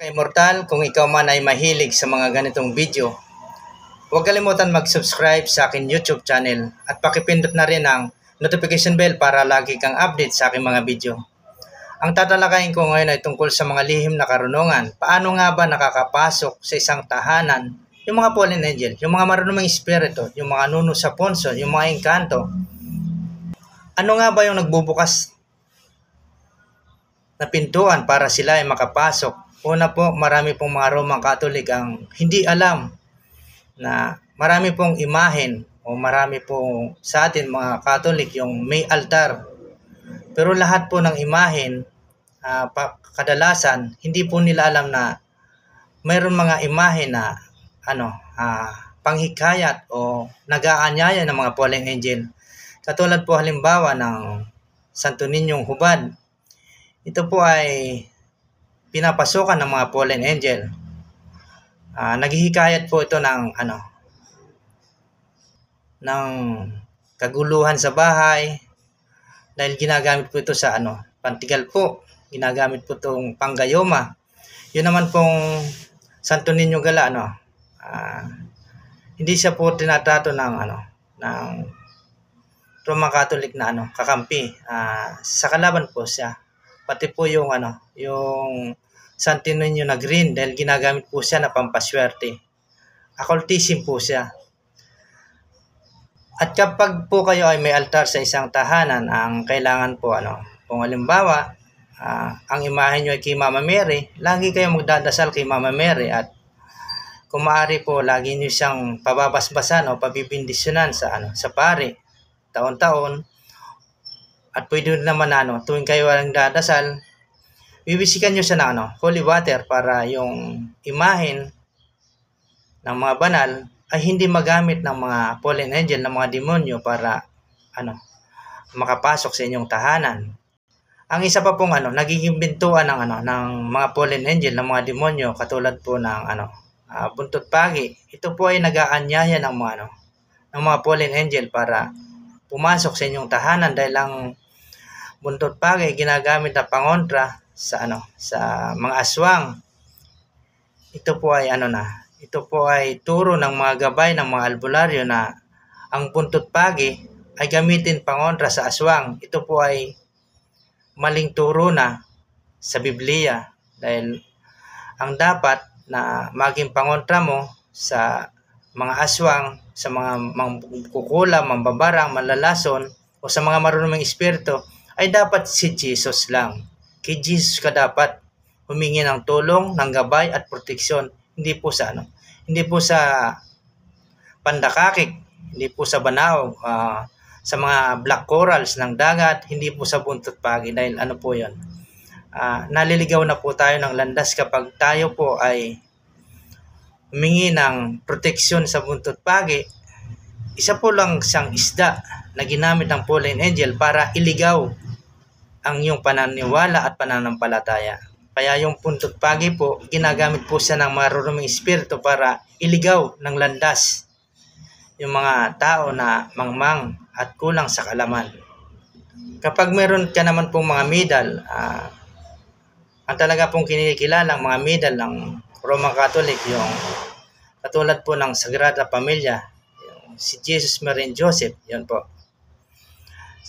Immortal, kung ikaw man ay mahilig sa mga ganitong video, huwag kalimutan mag-subscribe sa akin YouTube channel at pakipindot na rin ang notification bell para lagi kang update sa aking mga video. Ang tatalakayin ko ngayon ay tungkol sa mga lihim na karunungan. Paano nga ba nakakapasok sa isang tahanan yung mga fallen angel, yung mga marunong espiritu, yung mga nuno sa ponso, yung mga engkanto? Ano nga ba yung nagbubukas na pintuan para sila ay makapasok? Una po, marami pong mga Roman Catholic ang hindi alam na marami pong imahen o marami pong sa atin mga Catholic yung may altar. Pero lahat po ng imahen, kadalasan, hindi po nila alam na mayroon mga imahen na panghikayat o nag-aanyaya ng mga fallen angel. Katulad po halimbawa ng Santo Niñong Hubad. Ito po ay pinapasukan ng mga fallen angel. Naghihikayat po ito ng kaguluhan sa bahay dahil ginagamit po ito sa pantigal po. Ginagamit po itong panggayoma. Yun naman pong Santo Niño Gala, hindi siya po tinatrato ng Roman Catholic na kakampi. Sa kalaban po siya. Pati po yung yung Santo Niño na green dahil ginagamit po siya na pampaswerte. Occultism po siya. At kapag po kayo ay may altar sa isang tahanan, ang kailangan po kung halimbawa, ang imahe nyo ay kay Mama Mary, lagi kayong magdadasal kay Mama Mary at kung maaari po, lagi nyo siyang pababasbasan o pabibindisyonan sa pari, taon-taon. At pwede naman tuwing kayo ang dadasal, bibisikan nyo siya ng holy water para yung imahen ng mga banal ay hindi magamit ng mga fallen angel, ng mga demonyo para makapasok sa inyong tahanan. Ang isa pa pong nagiging bintuan ng mga fallen angel, ng mga demonyo, katulad po ng buntot pagi. Ito po ay nag-aanyaya ng mga fallen angel para pumasok sa inyong tahanan dahil ang buntot pagi ginagamit na pangontra sa mga aswang. Ito po ay turo ng mga gabay ng mga albularyo na ang buntot pagi ay gamitin pangontra sa aswang. Ito po ay maling turo na sa Biblia dahil ang dapat na maging pangontra mo sa mga aswang, sa mga mangkukulam, mambabarang, malalason o sa mga marunong espiritu ay dapat si Jesus lang. Kay Jesus ka dapat humingi ng tulong, ng gabay at proteksyon. Hindi po sa pandakakik, hindi po sa banaog, sa mga black corals ng dagat, hindi po sa buntot pagi dahil po yun. Naliligaw na po tayo ng landas kapag tayo po ay humingi ng proteksyon sa buntot pagi. Isa po lang siyang isda na ginamit ng fallen angel para iligaw ang iyong pananiwala at pananampalataya. Kaya yung buntot pagi po, ginagamit po siya ng maruruming espiritu para iligaw ng landas yung mga tao na mangmang at kulang sa kaalaman. Kapag meron ka naman pong mga medal, ang talaga pong kinikilalang mga medal ng Roman Catholic, yung katulad po ng Sagrada Familia, yung si Jesus, Mary and Joseph, yun po.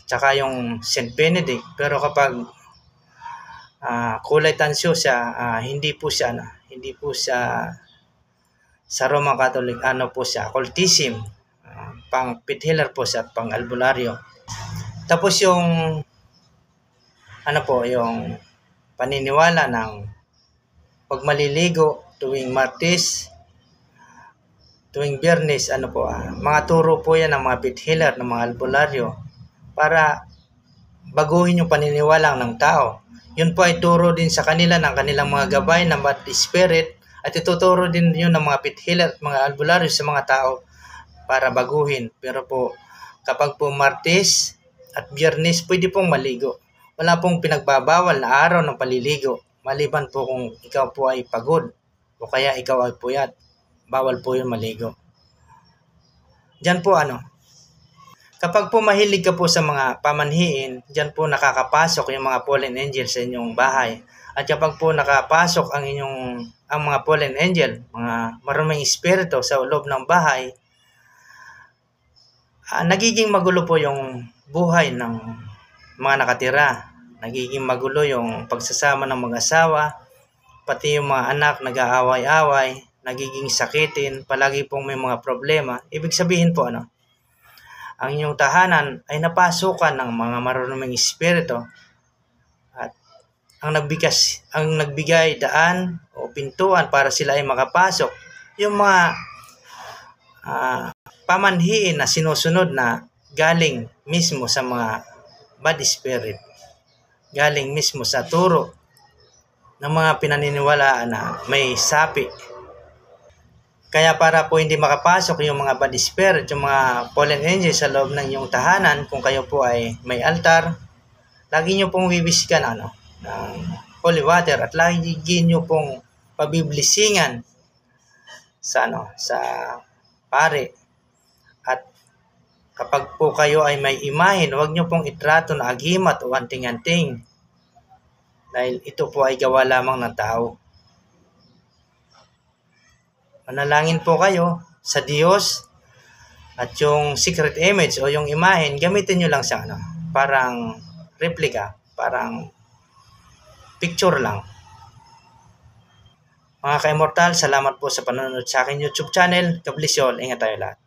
Tsaka yung St. Benedict, pero kapag kulay tansyo siya, hindi po siya sa Roman Catholic, po siya, occultism, pang pit healer po siya, pang albularyo. Tapos yung yung paniniwala ng pag maliligo tuwing Martes, tuwing Biyernes, mga turo po yan ng mga pit healer, ng mga albularyo para baguhin yung paniniwala ng tao. Yun po ay turo din sa kanila ng kanilang mga gabay ng bad spirit at ituturo din yun ng mga pit healer at mga albularyo sa mga tao para baguhin. Pero po kapag po Martes at Biyernes, pwede pong maligo. Wala pong pinagbabawal na araw ng paliligo maliban po kung ikaw po ay pagod o kaya ikaw ay puyat. Bawal po yun maligo. Diyan po kapag po mahilig ka po sa mga pamanhiin, diyan po nakakapasok yung mga fallen angels sa inyong bahay. At kapag po nakapasok ang mga fallen angel, mga maruming espiritu sa loob ng bahay, nagiging magulo po yung buhay ng mga nakatira. Nagiging magulo yung pagsasama ng mag-asawa, pati yung mga anak nag-aaway-away, nagiging sakitin, palagi pong may mga problema. Ibig sabihin po ang inyong tahanan ay napasukan ng mga maruruming espiritu at ang nagbigay daan o pintuan para sila ay makapasok, yung mga pamanhiin na sinusunod na galing mismo sa mga bad spirit, galing mismo sa turo ng mga pinaniniwalaan na may sapi. Kaya para po hindi makapasok yung mga bad spirit, yung mga fallen angels sa loob ng iyong tahanan, kung kayo po ay may altar, lagi nyo pong bibisikan ng holy water at lagi nyo pong pabiblisingan sa pare. At kapag po kayo ay may imahin, huwag nyo pong itrato na agimat o anting-anting, dahil ito po ay gawa lamang ng tao. Manalangin po kayo sa Diyos at yung secret image o yung imahin, gamitin nyo lang sa parang replica, parang picture lang. Mga ka-immortal, salamat po sa panonood sa aking YouTube channel. God bless you all. Ingat tayo lahat.